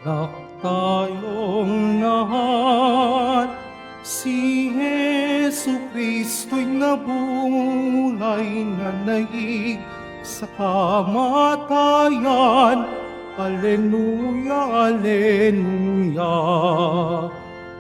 Anak tayong lahat, si Jesu Kristo'y nabuhay na naig sa kamatayan. Alleluia, Alleluia.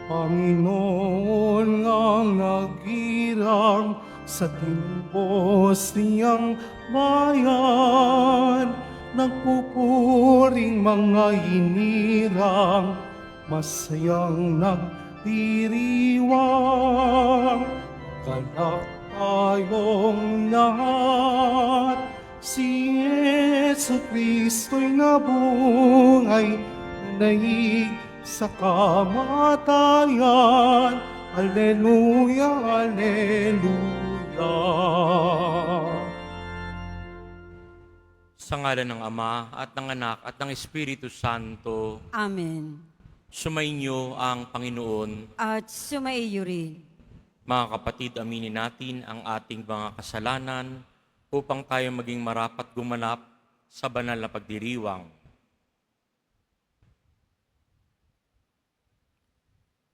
Panginoon ang nagirang sa timbos niyang bayan. Nagpupuring mga hinirang, masayang nagdiriwang. Galak tayong lahat, si Jesu Kristo'y nabuhay, naig sa kamatayan. Alleluia, Alleluia. Sa ngalan ng Ama at ng Anak at ng Espiritu Santo, Amen. sumainyo ang Panginoon. At sumaiyo rin. Mga kapatid, aminin natin ang ating mga kasalanan upang tayo maging marapat gumanap sa banal na pagdiriwang.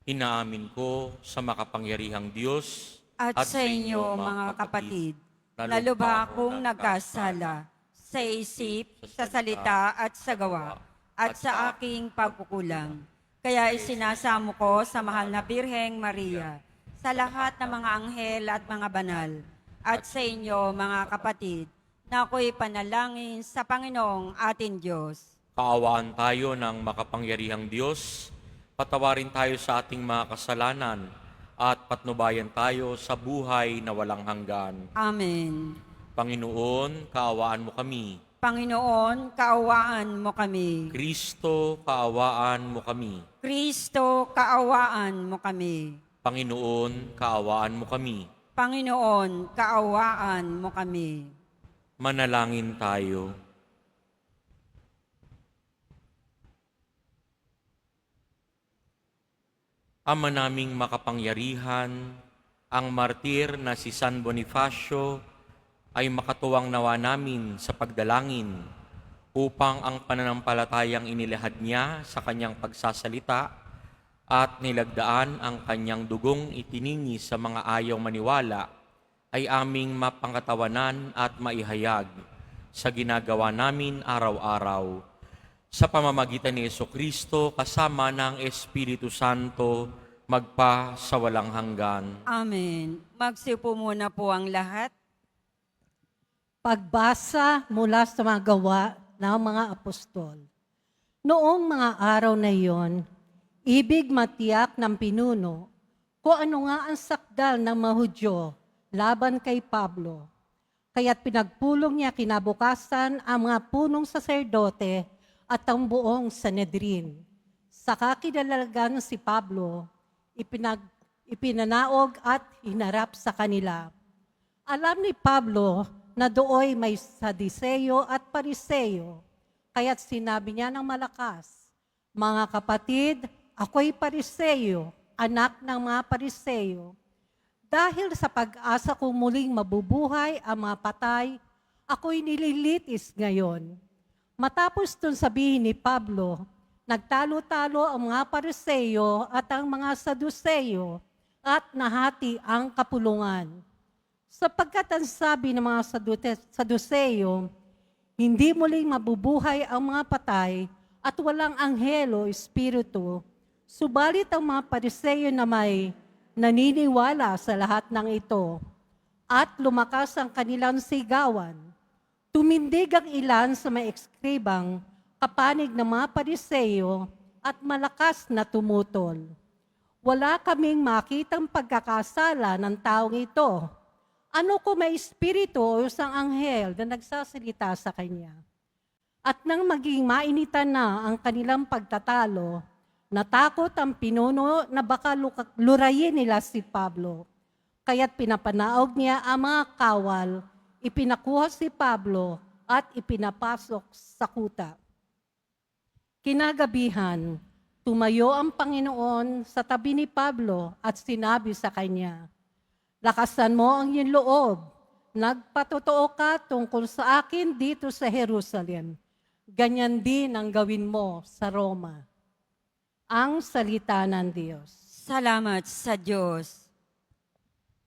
Inaamin ko sa makapangyarihang Diyos At sa inyo, mga kapatid, na lubha akong nagkasala sa isip, sa salita at sa gawa, at sa aking pagkukulang. Kaya isinasamo ko sa mahal na Birheng Maria, sa lahat ng mga anghel at mga banal, at sa inyo, mga kapatid, na ako'y panalangin sa Panginoong ating Diyos. Kaawaan tayo ng makapangyarihang Diyos, patawarin tayo sa ating mga kasalanan, at patnubayan tayo sa buhay na walang hanggan. Amen. Panginoon, kaawaan mo kami. Panginoon, kaawaan mo kami. Kristo, kaawaan mo kami. Kristo, kaawaan mo kami. Panginoon, kaawaan mo kami. Panginoon, kaawaan mo kami. Manalangin tayo. Ama naming makapangyarihan, ang martir na si San Bonifacio ay makatuwang nawa namin sa pagdalangin upang ang pananampalatayang inilahad niya sa kanyang pagsasalita at nilagdaan ang kanyang dugong itiningi sa mga ayaw maniwala ay aming mapangkatawanan at maihayag sa ginagawa namin araw-araw. Sa pamamagitan ni Jesucristo kasama ng Espiritu Santo, magpa sa walang hanggan. Amen. Magsiupo muna po ang lahat. Pagbasa mula sa mga gawa ng mga apostol. Noong mga araw na iyon, ibig matiyak ng pinuno kung ano nga ang sakdal ng mga Hudyo laban kay Pablo. Kaya't pinagpulong niya kinabukasan ang mga punong saserdote at ang buong Sanedrin. Sa kakilalagan si Pablo, ipinanaog at hinarap sa kanila. Alam ni Pablo na dooy may Sadiseyo at Pariseyo, kaya't sinabi niya ng malakas, "Mga kapatid, ako'y Pariseyo, anak ng mga Pariseyo. Dahil sa pag-asa kong muling mabubuhay ang mga patay, ako'y nililitis ngayon." Matapos dun sabihin ni Pablo, nagtalo-talo ang mga Pariseyo at ang mga Saduseyo at nahati ang kapulungan. Sapagkat ang sabi ng mga Saduseyo, hindi muling mabubuhay ang mga patay at walang anghel o espiritu. Subalit ang mga Pariseyo na may naniniwala sa lahat ng ito at lumakas ang kanilang sigawan. Tumindig ang ilan sa mga ekskribang kapanig ng mga Pariseyo at malakas na tumutol. Wala kaming makitang pagkakasala ng taong ito. Ano kung may espiritu o isang anghel na nagsasalita sa kanya? At nang maging mainitan na ang kanilang pagtatalo, natakot ang pinuno na baka lurayin nila si Pablo. Kaya't pinapanaog niya ang mga kawal, ipinakuha si Pablo at ipinapasok sa kuta. Kinagabihan, tumayo ang Panginoon sa tabi ni Pablo at sinabi sa kanya, "Lakasan mo ang iyong loob. Nagpatotoo ka tungkol sa akin dito sa Jerusalem. Ganyan din ang gawin mo sa Roma." Ang salita ng Diyos. Salamat sa Diyos.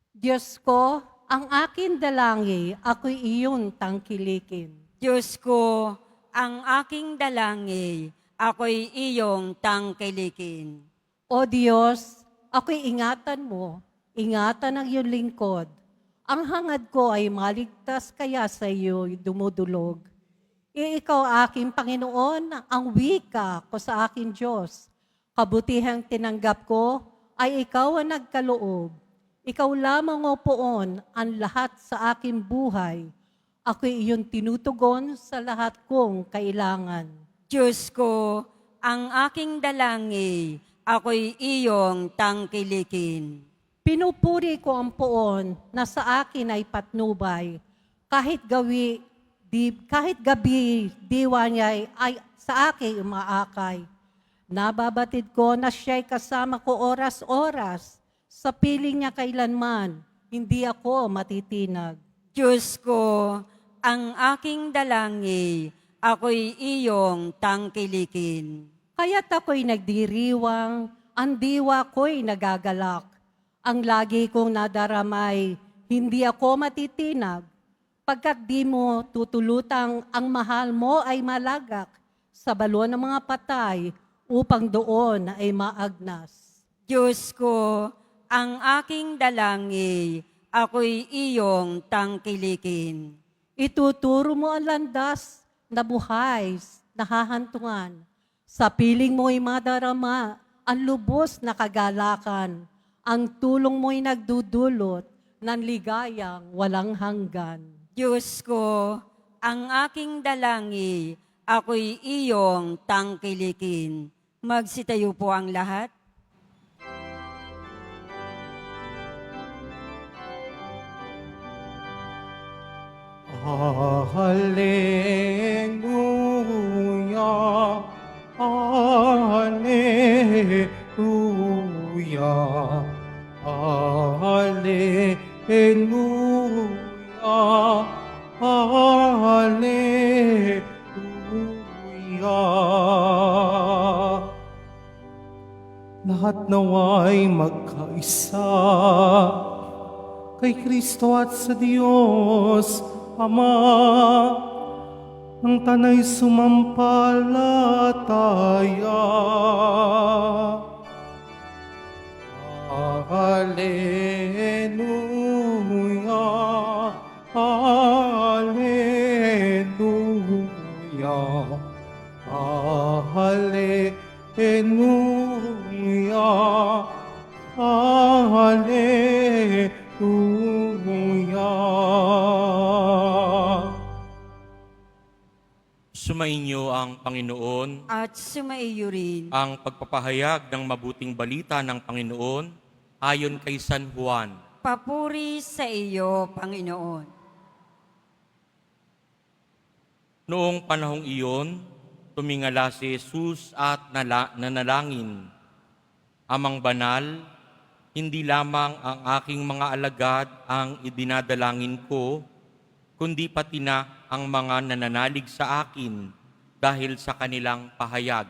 Diyos ko, ang akin dalangin, ako'y iyong tangkilikin. Diyos ko, ang aking dalangin, ako'y iyong tangkilikin. O Diyos, ako'y ingatan mo, ingatan ang iyong lingkod. Ang hangad ko ay maligtas kaya sa iyo dumudulog. Ikaw aking Panginoon, ang wika ko sa aking Diyos. Kabutihang tinanggap ko ay ikaw ang nagkaloob. Ikaw lamang o poon ang lahat sa aking buhay. Ako'y iyong tinutugon sa lahat kong kailangan. Diyos ko, ang aking dalangin, ako'y iyong tangkilikin. Pinupuri ko ang poon na sa akin ay patnubay. Kahit gabi, diwa niya ay sa akin umaakay. Nababatid ko na siya'y kasama ko oras-oras. Sa piling niya kailanman, hindi ako matitinag. Diyos ko, ang aking dalangin, ako'y iyong tangkilikin. Kaya't ako'y nagdiriwang, ang diwa ko'y nagagalak. Ang lagi kong nadaramay, hindi ako matitinag. Pagkat di mo tutulutang ang mahal mo ay malagak sa balon ng mga patay upang doon ay maagnas. Diyos ko, ang aking dalangin, ako'y iyong tangkilikin. Ituturo mo ang landas na buhay, nahahantungan. Sa piling mo'y madarama ang lubos na kagalakan. Ang tulong mo'y nagdudulot ng ligayang walang hanggan. Diyos ko, ang aking dalangin, ako'y iyong tangkilikin. Magsitayo po ang lahat. Hallelujah, Hallelujah, Hallelujah, Hallelujah. Lahat nawa'y magkaisa kay Kristo at sa Diyos Ama, ang tanay sumampalataya. Hallelujah, Hallelujah, Hallelujah, Hallelujah. Sumainyo ang Panginoon. At sumaiyo rin. Ang pagpapahayag ng mabuting balita ng Panginoon ayon kay San Juan. Papuri sa iyo, Panginoon. Noong panahong iyon, tumingala si Jesus at nanalangin. Amang banal, hindi lamang ang aking mga alagad ang idinadalangin ko, kundi pati na ang mga nananalig sa akin dahil sa kanilang pahayag.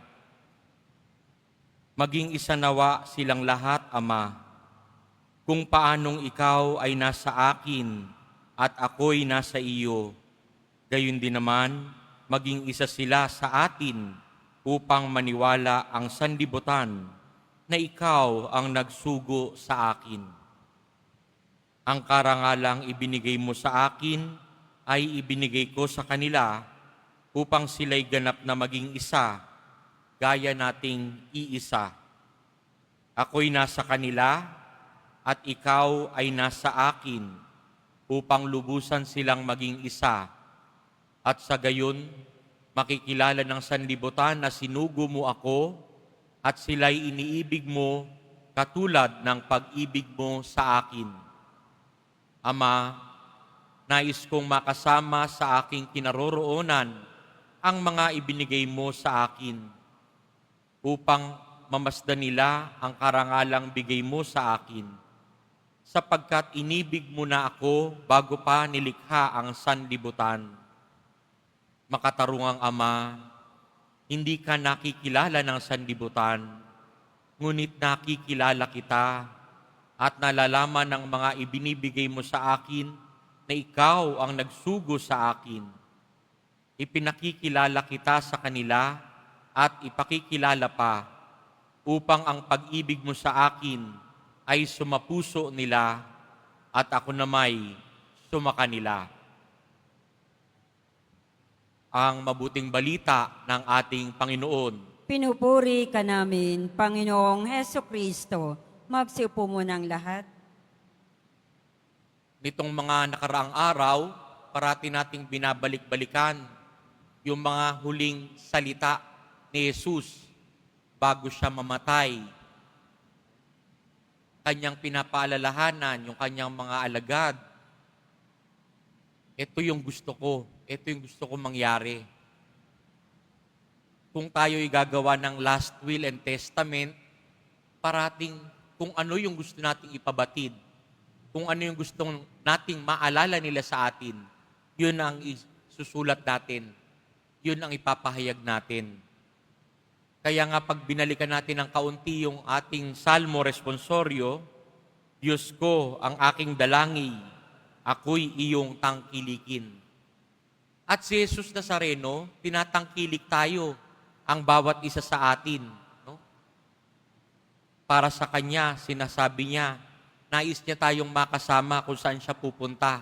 Maging isa nawa silang lahat, Ama, kung paanong ikaw ay nasa akin at ako'y nasa iyo. Gayon din naman, maging isa sila sa atin upang maniwala ang sanlibutan na ikaw ang nagsugo sa akin. Ang karangalang ibinigay mo sa akin ay ibinigay ko sa kanila upang sila'y ganap na maging isa, gaya nating iisa. Ako'y nasa kanila at ikaw ay nasa akin upang lubusan silang maging isa. At sa gayon, makikilala ng sanlibutan na sinugo mo ako at sila'y iniibig mo katulad ng pag-ibig mo sa akin. Ama, nais kong makasama sa aking kinaroroonan ang mga ibinigay mo sa akin upang mamasdan nila ang karangalang bigay mo sa akin, sapagkat inibig mo na ako bago pa nilikha ang sanlibutan. Makatarungang Ama, hindi ka nakikilala ng sanlibutan, ngunit nakikilala kita at nalalaman ng mga ibinibigay mo sa akin na ikaw ang nagsugo sa akin. Ipinakikilala kita sa kanila at ipakikilala pa upang ang pag-ibig mo sa akin ay sumapuso nila at ako namay sumakanila. Ang mabuting balita ng ating Panginoon. Pinupuri ka namin, Panginoong Heso Kristo. Magsiupo mo ng lahat. Nitong mga nakaraang araw, parati nating binabalik-balikan yung mga huling salita ni Jesus bago siya mamatay. Kanyang pinapaalalahanan yung kanyang mga alagad. Ito yung gusto ko. Ito yung gusto ko mangyari. Kung tayo'y gagawa ng last will and testament, parating kung ano yung gusto nating ipabatid, kung ano yung gusto nating maalala nila sa atin, yun ang isusulat natin. Yun ang ipapahayag natin. Kaya nga pag binalikan natin ng kaunti yung ating Salmo Responsorio, Diyos ko, ang aking dalangin, ako'y iyong tangkilikin. At si Jesus Nazareno, tinatangkilik tayo ang bawat isa sa atin. No? Para sa Kanya, sinasabi niya, nais niya tayong makasama kung saan siya pupunta.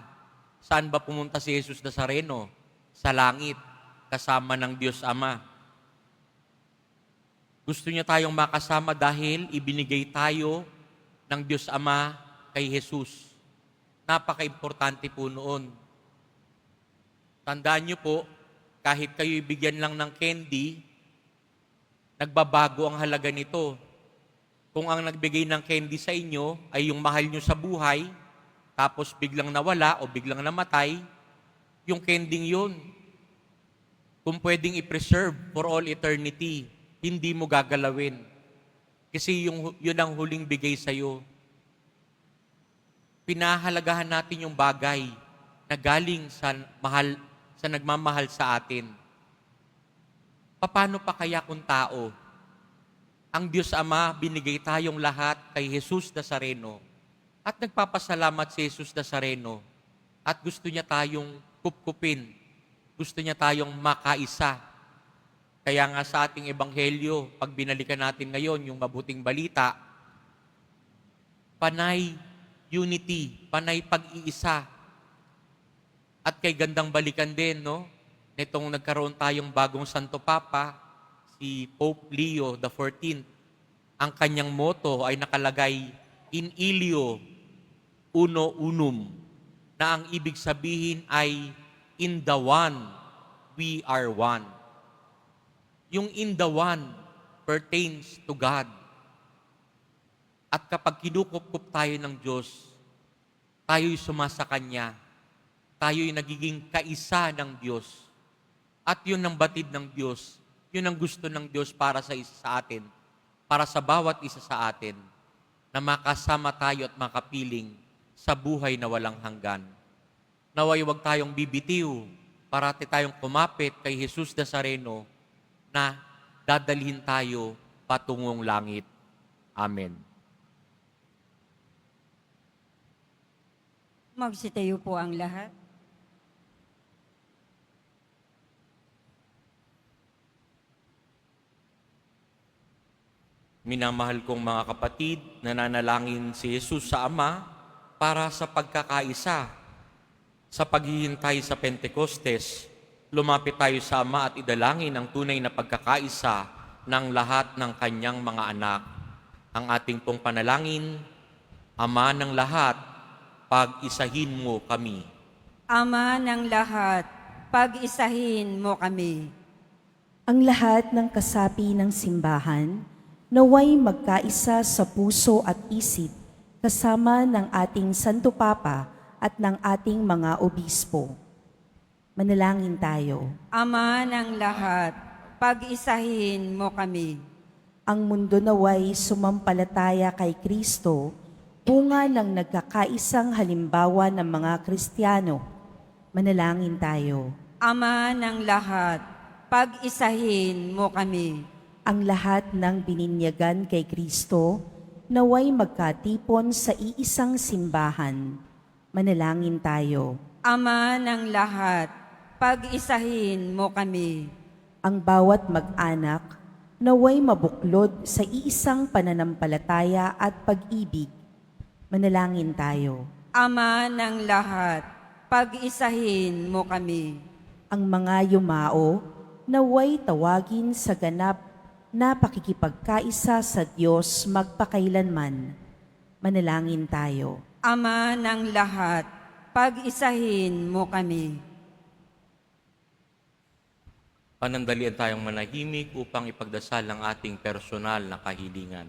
Saan ba pumunta si Jesus Nazareno? Sa langit, kasama ng Diyos Ama. Gusto niya tayong makasama dahil ibinigay tayo ng Diyos Ama kay Jesus. Napaka-importante po noon. Tandaan niyo po, kahit kayo ibigyan lang ng candy, nagbabago ang halaga nito. Kung ang nagbigay ng candy sa inyo ay yung mahal nyo sa buhay, tapos biglang nawala o biglang namatay, yung candy yun, kung pwedeng i-preserve for all eternity, hindi mo gagalawin. Kasi yun ang huling bigay sa'yo. Pinahalagahan natin yung bagay na galing sa nagmamahal sa atin. Paano pa kaya kung tao? Ang Diyos Ama, binigay tayong lahat kay Jesus Nazareno at nagpapasalamat si Jesus Nazareno at gusto niya tayong kupkupin. Gusto niya tayong makaisa. Kaya nga sa ating ebanghelyo, pag binalikan natin ngayon yung mabuting balita, panay unity, panay pag-iisa. At kay gandang balikan din, no? Nitong nagkaroon tayong bagong Santo Papa, si Pope Leo XIV, ang kanyang motto ay nakalagay, In ilio uno unum, na ang ibig sabihin ay, in the one, we are one. Yung in the one pertains to God. At kapag kinukupkup tayo ng Diyos, tayo'y sumasa Kanya, tayo'y nagiging kaisa ng Diyos. At yun ang batid ng Diyos. Yun ang gusto ng Diyos para sa isa sa atin, para sa bawat isa sa atin, na makasama tayo at makapiling sa buhay na walang hanggan. Naway huwag tayong bibitiw, parati tayong kumapit kay Jesus Nazareno na dadalhin tayo patungong langit. Amen. Magsitayo po ang lahat. Minamahal kong mga kapatid, nananalangin si Jesus sa Ama para sa pagkakaisa. Sa paghihintay sa Pentecostes, lumapit tayo sa Ama at idalangin ang tunay na pagkakaisa ng lahat ng kanyang mga anak. Ang ating pong panalangin, Ama ng lahat, pag-isahin mo kami. Ama ng lahat, pag-isahin mo kami. Ang lahat ng kasapi ng simbahan, naway magkaisa sa puso at isip kasama ng ating Santo Papa at ng ating mga obispo. Manalangin tayo. Ama ng lahat, pag-isahin mo kami. Ang mundo naway sumampalataya kay Kristo, bunga ng nagkakaisang halimbawa ng mga Kristiyano. Manalangin tayo. Ama ng lahat, pag-isahin mo kami. ang lahat ng bininyagan kay Kristo naway magkatipon sa iisang simbahan. Manalangin tayo. Ama ng lahat, pag-isahin mo kami. Ang bawat mag-anak naway mabuklod sa iisang pananampalataya at pag-ibig. Manalangin tayo. Ama ng lahat, pag-isahin mo kami. Ang mga yumao naway tawagin sa ganap na pakikipagkaisa sa Diyos magpakailanman. Manalangin tayo. Ama ng lahat, pag-isahin mo kami. Panandalian tayong manahimik upang ipagdasal ang ating personal na kahilingan.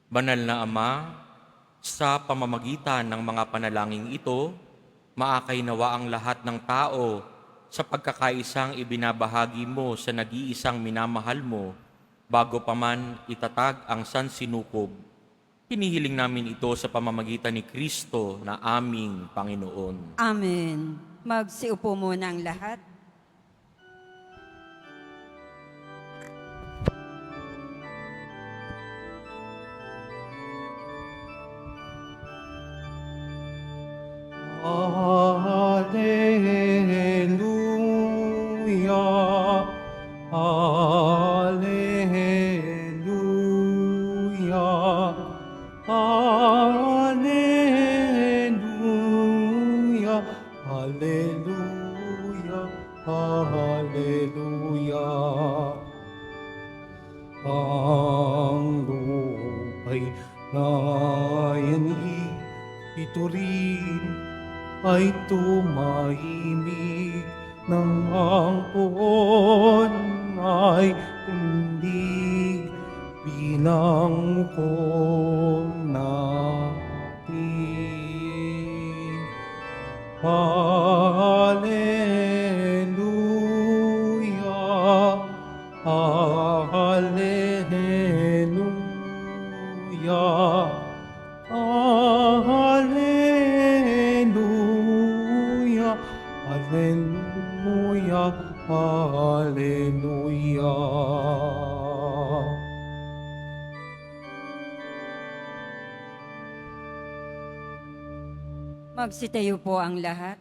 Banal na Ama, sa pamamagitan ng mga panalangin ito, maakay nawa ang lahat ng tao sa pagkakaisang ibinabahagi mo sa nag-iisang minamahal mo bago pa man itatag ang sansinukob. Hinihiling namin ito sa pamamagitan ni Kristo na aming Panginoon. Amen. Magsiupo muna ang lahat. Alleluia, Alleluia, Alleluia, Alleluia, Alleluia. Ang lupay na yanhi, ito rin ay tumahimik nang ang puon ay tundig bilang mukom natin. Alleluia, Alleluia, Alleluia, Alleluia, Alleluia. Magsitayo po ang lahat.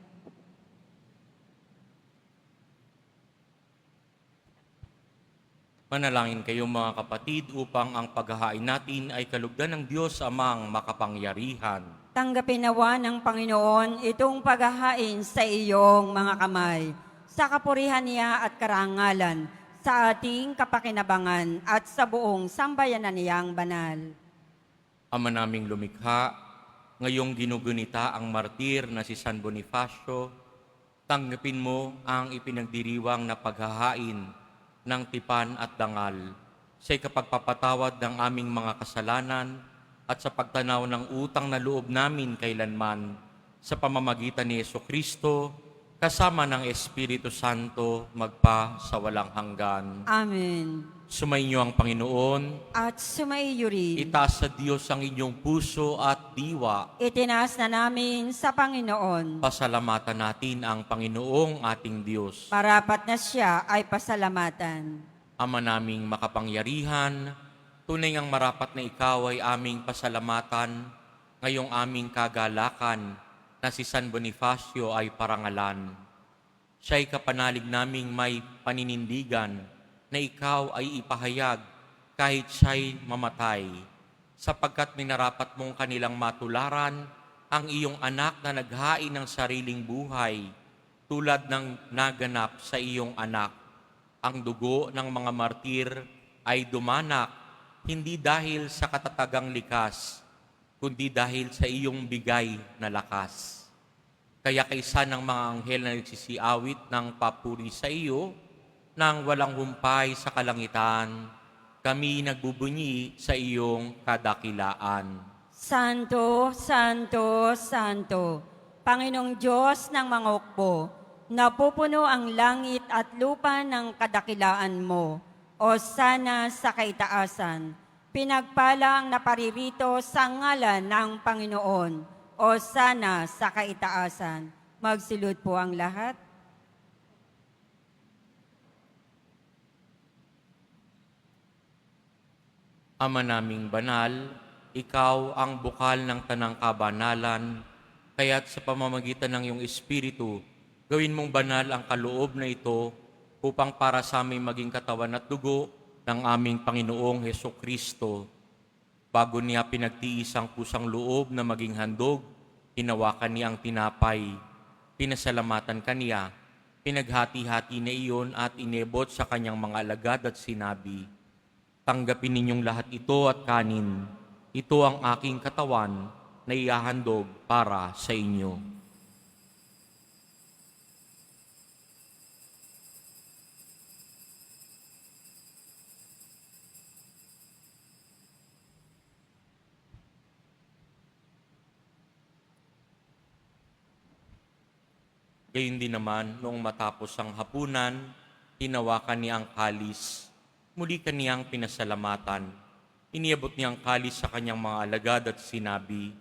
Manalangin kayo mga kapatid upang ang paghahain natin ay kalugdan ng Diyos Amang makapangyarihan. Tanggapin nawa ng Panginoon itong paghahain sa iyong mga kamay, sa kapurihan niya at karangalan, sa ating kapakinabangan at sa buong sambayanan niyang banal. Ama naming lumikha, ngayong ginugunita ang martir na si San Bonifacio, tanggapin mo ang ipinagdiriwang na paghahain ng tipan at dangal sa ikapagpapatawad ng aming mga kasalanan at sa pagtanaw ng utang na loob namin kailanman sa pamamagitan ni Jesucristo kasama ng Espiritu Santo magpa sa walang hanggan. Amen. Sumainyo ang Panginoon. At sumaiyo rin. Itaas sa Diyos ang inyong puso at diwa. Itinaas na namin sa Panginoon. Pasalamatan natin ang Panginoong ating Diyos. Marapat na siya ay pasalamatan. Ama naming makapangyarihan, tunay ngang marapat na ikaw ay aming pasalamatan ngayong aming kagalakan na si San Bonifacio ay parangalan. Siya'y kapanalig naming may paninindigan na ikaw ay ipahayag kahit siya'y mamatay, sapagkat minarapat mong kanilang matularan ang iyong anak na naghain ng sariling buhay, tulad ng naganap sa iyong anak. Ang dugo ng mga martir ay dumanak, hindi dahil sa katatagang likas, kundi dahil sa iyong bigay na lakas. Kaya kaisa ng mga anghel na nagsisiawit ng papuri sa iyo, nang walang humpay sa kalangitan, kami nagbubunyi sa iyong kadakilaan. Santo, Santo, Santo, Panginoong Diyos ng mga hukbo, napupuno ang langit at lupa ng kadakilaan mo, o sana sa kaitaasan. Pinagpala ang naparirito sa ngalan ng Panginoon, o sana sa kaitaasan. Magsilod po ang lahat. Ama naming banal, ikaw ang bukal ng tanang kabanalan, kaya't sa pamamagitan ng iyong Espiritu, gawin mong banal ang kaloob na ito upang para sa aming maging katawan at dugo ng aming Panginoong Heso Kristo. Bago niya pinagtiis ang pusang loob na maging handog, hinawakan niya ang tinapay, pinasalamatan kaniya, pinaghati-hati na iyon at inebot sa kanyang mga alagad at sinabi, "Tanggapin ninyong lahat ito at kanin. Ito ang aking katawan na ihahandog para sa inyo." Gayun din naman, noong matapos ang hapunan, hinawakan niya ang kalis. Muli kaniyang pinasalamatan. Iniabot niya ang kalis sa kanyang mga alagad at sinabi,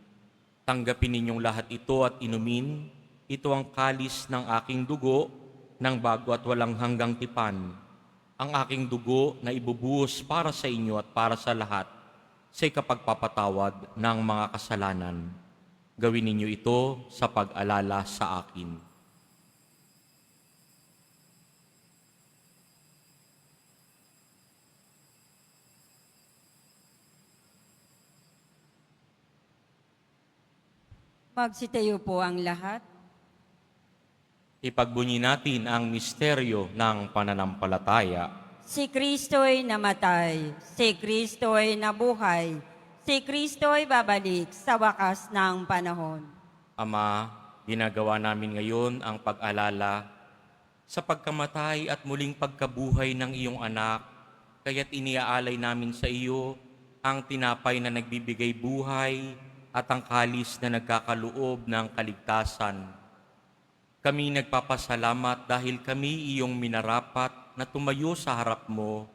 "Tanggapin ninyong lahat ito at inumin. Ito ang kalis ng aking dugo ng bago at walang hanggang tipan. Ang aking dugo na ibubuhos para sa inyo at para sa lahat sa ikapagpapatawad ng mga kasalanan. Gawin ninyo ito sa pag-alala sa akin." Magsitayo po ang lahat. Ipagbunyi natin ang misteryo ng pananampalataya. Si Kristo'y namatay, si Kristo'y nabuhay, si Kristo'y babalik sa wakas ng panahon. Ama, ginagawa namin ngayon ang pag-alala sa pagkamatay at muling pagkabuhay ng iyong anak, kaya't iniaalay namin sa iyo ang tinapay na nagbibigay buhay at ang kalis na nagkakaloob ng kaligtasan. Kami nagpapasalamat dahil kami iyong minarapat na tumayo sa harap mo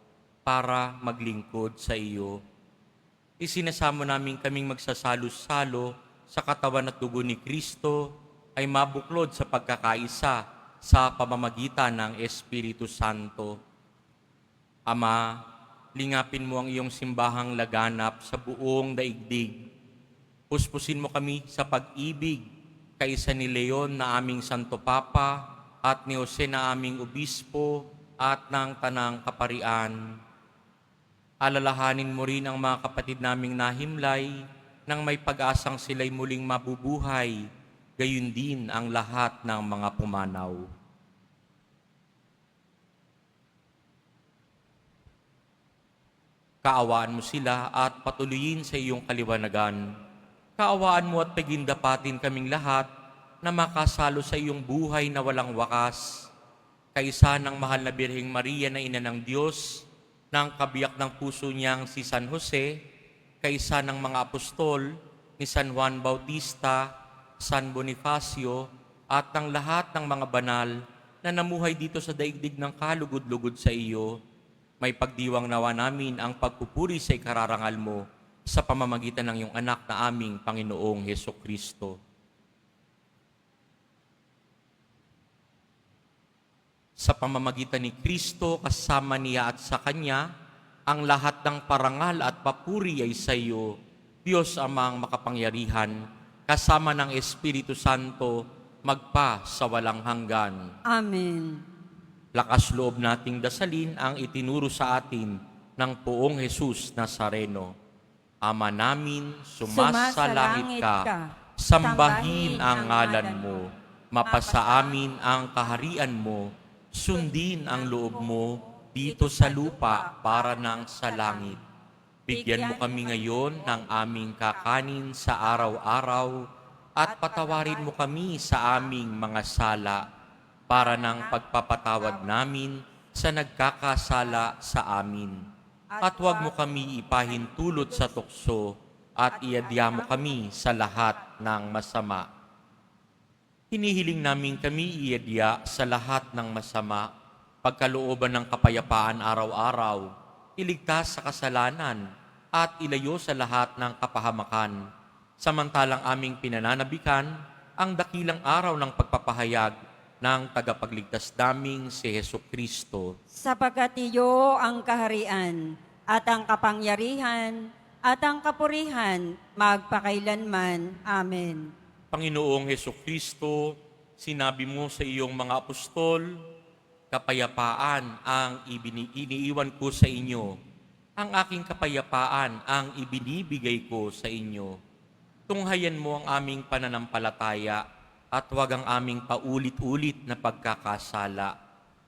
para maglingkod sa iyo. Isinasamo namin kaming magsasalo-salo sa katawan at dugo ni Kristo ay mabuklod sa pagkakaisa sa pamamagitan ng Espiritu Santo. Ama, lingapin mo ang iyong simbahang laganap sa buong daigdig. Puspusin mo kami sa pag-ibig kaisa ni Leon na aming Santo Papa at ni Jose na aming Obispo at ng Tanang Kaparian. Alalahanin mo rin ang mga kapatid naming nahimlay nang may pag-asang sila'y muling mabubuhay, gayon din ang lahat ng mga pumanaw. Kaawaan mo sila at patuloyin sa iyong kaliwanagan. Kaawaan mo at pagindapatin kaming lahat na makasalo sa iyong buhay na walang wakas. Kaisa ng mahal na Birheng Maria na Ina ng Diyos, ng kabiyak ng puso niyang si San Jose, kaisa ng mga apostol ni San Juan Bautista, San Bonifacio, at ng lahat ng mga banal na namuhay dito sa daigdig ng kalugod-lugod sa iyo, may pagdiwang nawa namin ang pagpupuri sa ikararangal mo sa pamamagitan ng iyong anak na aming Panginoong Heso Kristo. Sa pamamagitan ni Kristo, kasama niya at sa Kanya, ang lahat ng parangal at papuri ay sa iyo, Diyos Amang makapangyarihan, kasama ng Espiritu Santo, magpa sa walang hanggan. Amen. Lakas loob nating dasalin ang itinuro sa atin ng Poong Jesus Nazareno. Ama namin, sumasalangit ka, sambahin ang ngalan mo, mapasa amin ang kaharian mo, sundin ang loob mo dito sa lupa para nang sa langit. Bigyan mo kami ngayon ng aming kakanin sa araw-araw at patawarin mo kami sa aming mga sala para ng pagpapatawad namin sa nagkakasala sa amin. At huwag mo kami ipahintulot sa tukso at iadya mo kami sa lahat ng masama. Hinihiling namin kami iadya sa lahat ng masama, pagkalooban ng kapayapaan araw-araw, iligtas sa kasalanan, at ilayo sa lahat ng kapahamakan, samantalang aming pinananabikan ang dakilang araw ng pagpapahayag ng tagapagligtas naming si Hesus Kristo. Sapagkat iyo ang kaharian at ang kapangyarihan at ang kapurihan magpakailanman. Amen. Panginoong Hesus Kristo, sinabi mo sa iyong mga apostol, kapayapaan ang iniiwan ko sa inyo. Ang aking kapayapaan ang ibinibigay ko sa inyo. Tunghayan mo ang aming pananampalataya at huwag ang aming paulit-ulit na pagkakasala.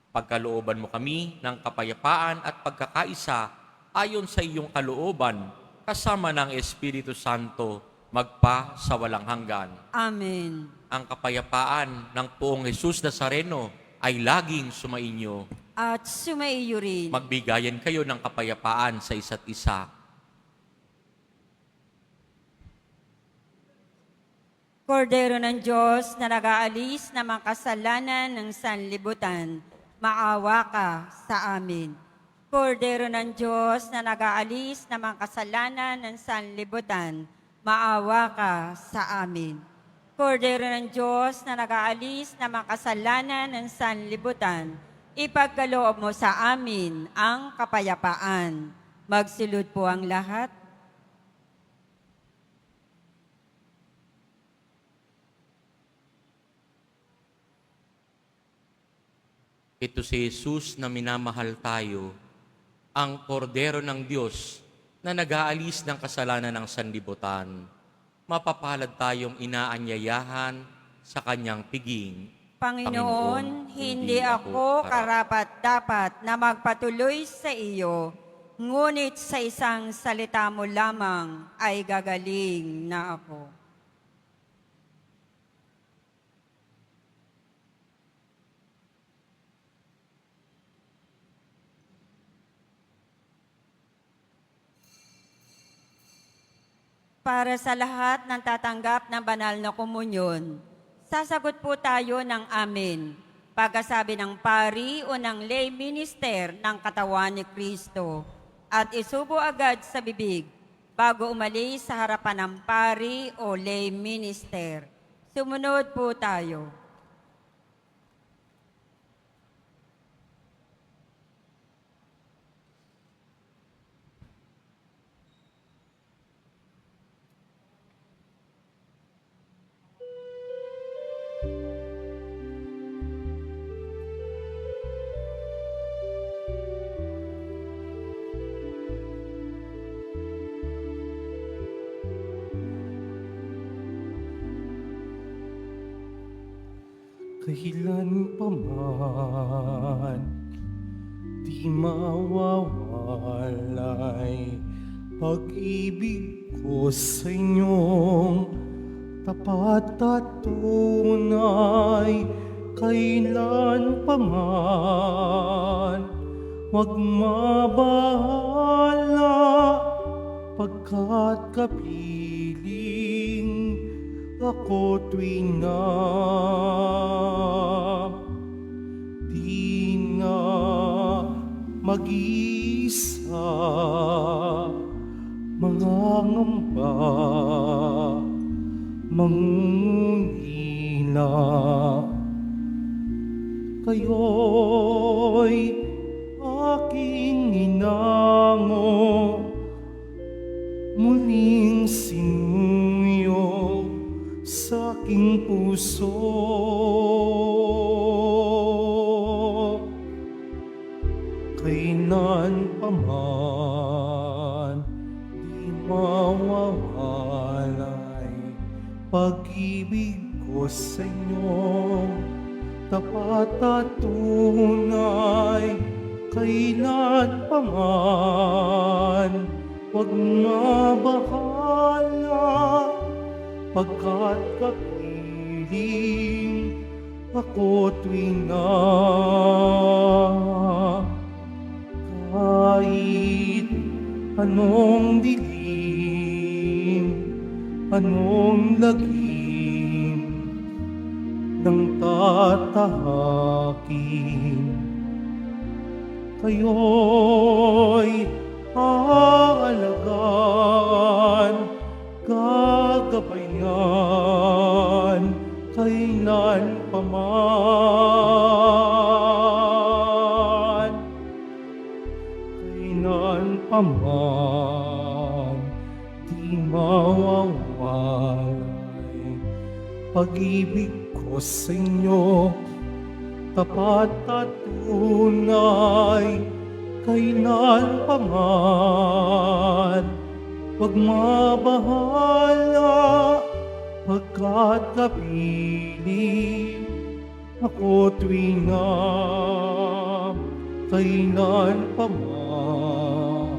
Pagkalooban mo kami ng kapayapaan at pagkakaisa ayon sa iyong kalooban, kasama ng Espiritu Santo, magpa sa walang hanggan. Amen. Ang kapayapaan ng Poong Jesus Nazareno ay laging sumainyo. At sumaiyo rin. Magbigayan kayo ng kapayapaan sa isa't isa. Kordero ng Diyos na nag-aalis ng mga kasalanan ng sanlibutan, maawa ka sa amin. Kordero ng Diyos na nag-aalis ng mga kasalanan ng sanlibutan, maawa ka sa amin. Kordero ng Diyos na nag-aalis ng mga kasalanan ng sanlibutan, ipagkaloob mo sa amin ang kapayapaan. Magsilod po ang lahat. Ito si Jesus na minamahal tayo, ang kordero ng Diyos na nag-aalis ng kasalanan ng sanlibutan. Mapapalad tayong inaanyayahan sa kanyang piging. Panginoon, hindi ako karapat-dapat na magpatuloy sa iyo, ngunit sa isang salita mo lamang ay gagaling na ako. Para sa lahat ng tatanggap ng banal na komunyon, sasagot po tayo ng amen. Pagkasabi ng pari o ng lay minister ng katawan ni Kristo at isubo agad sa bibig bago umalis sa harapan ng pari o lay minister. Sumunod po tayo. Kailan pa man di mawawalay pag-ibig ko sa inyong tapat at tunay. Kailan pa man wag mabahala pagkat kapiling ako tuwing na di na mag-isa, mga ngamba mangungila. Kayo'y aking inango, muling sinuyo sa aking puso. Kailan pa man di mawawalay pag-ibig ko sa inyo, tapat at tunay. Kailan pa man wag mabahala pagkat kapiling ako tuwing na kahit anong dilim, anong lagim ng tatahakin. Kayo'y aalagaan, gagabayan di mawawalay. Pag-ibig ko sa inyo, tapat at tunay, kailan pa man. Huwag mabahala, pagkat kapiling ako tuwing na kailan pa man.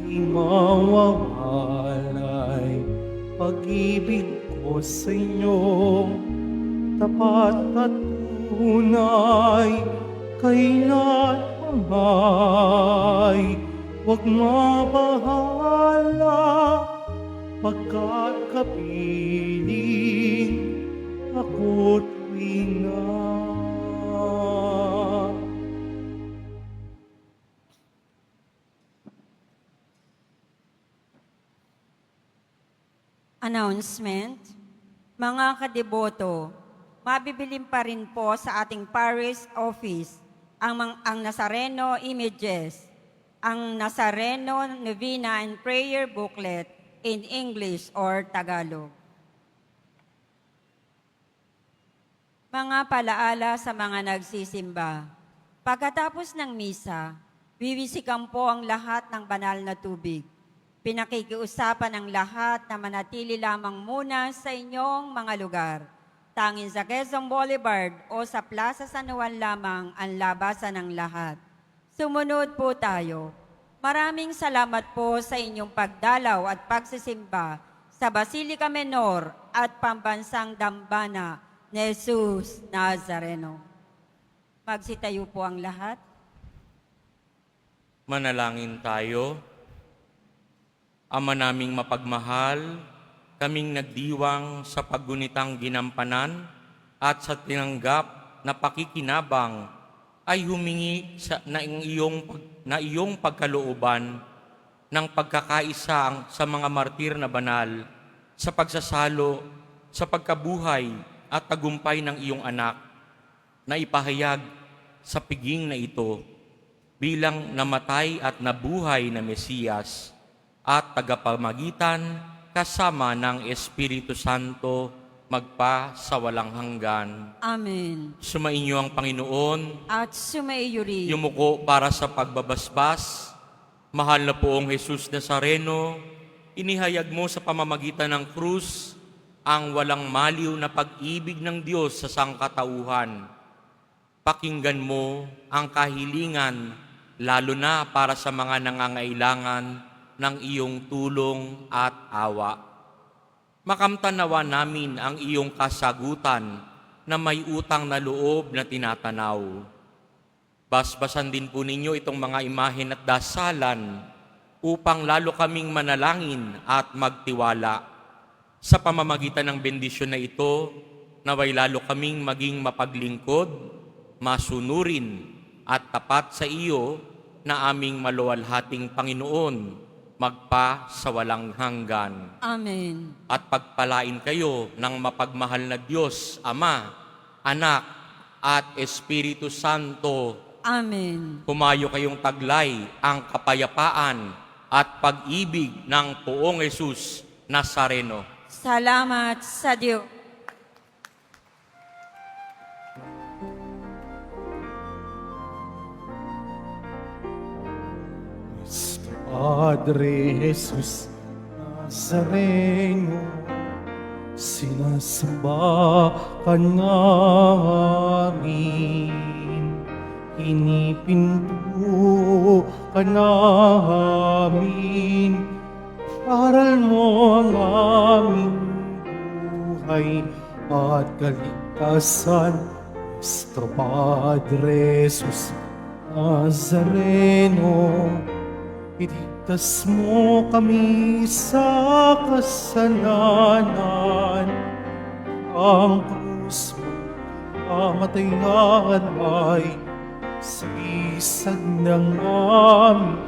Di mawawalay pag-ibig ko sa inyo, tapat at tunay, kailan pa man. Huwag mabahala, pagkat kapiling ako tuwing na. Announcement. Mga kadeboto, mabibilin pa rin po sa ating parish office ang Nazareno images, ang Nazareno Novena and Prayer Booklet in English or Tagalog. Mga palaala sa mga nagsisimba. Pagkatapos ng misa, wiwisikan po ang lahat ng banal na tubig. Pinakikiusapan ng lahat na manatili lamang muna sa inyong mga lugar. Tanging sa Quezon Boulevard o sa Plaza San Juan lamang ang labasan ng lahat. Sumunod po tayo. Maraming salamat po sa inyong pagdalaw at pagsisimba sa Basilica Menor at Pambansang Dambana ni Jesus Nazareno. Magsitayo po ang lahat. Manalangin tayo. Ama naming mapagmahal, kaming nagdiwang sa paggunitang ginampanan at sa tinanggap na pakikinabang ay humingi na iyong pagkalooban ng pagkakaisa sa mga martir na banal sa pagsasalo, sa pagkabuhay at tagumpay ng iyong anak na ipahayag sa piging na ito bilang namatay at nabuhay na Mesiyas at tagapamagitan kasama ng Espiritu Santo magpa sa walang hanggan. Amen. Sumainyo ang Panginoon. At sumaiyo rin. Yumuko para sa pagbabasbas. Mahal na poong Jesus Nazareno, inihayag mo sa pamamagitan ng krus ang walang maliw na pag-ibig ng Diyos sa sangkatauhan. Pakinggan mo ang kahilingan, lalo na para sa mga nangangailangan ng iyong tulong at awa. Makamtanawa namin ang iyong kasagutan na may utang na loob na tinatanaw. Basbasan din po ninyo itong mga imahen at dasalan upang lalo kaming manalangin at magtiwala. Sa pamamagitan ng bendisyon na ito, naway lalo kaming maging mapaglingkod, masunurin at tapat sa iyo na aming maluwalhating Panginoon, magpa sa walang hanggan. Amen. At pagpalain kayo ng mapagmahal na Diyos, Ama, Anak, at Espiritu Santo. Amen. Humayo kayong taglay ang kapayapaan at pag-ibig ng poong Jesus Nazareno. Salamat sa Diyos. Padre Jesus Nazareno, sinasamba ka namin, pinipinto ka namin, aral mo ang aming buhay at kaligtasan. Nuestro Padre Jesus Nazareno, iligtas mo kami sa kasalanan. Ang krus mo, kamatayan ay sisag ng aming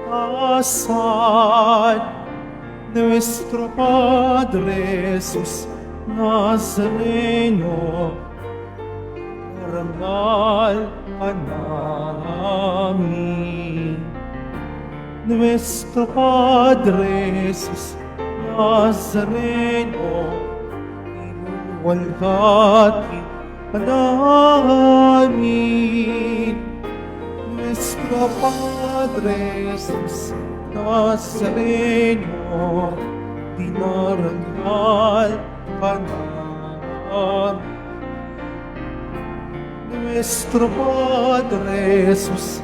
kaligtasan. Nuestro Padre Jesus Nazareno, parangal ka namin. Nuestro Padre Jesus Nazareno, inuwalhati ka namin. Nuestro Padre Jesus Nazareno, dinarangal ka namin. Nuestro Padre Jesus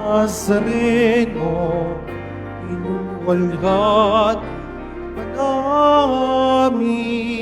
Nazareno, inuwalhati ka namin.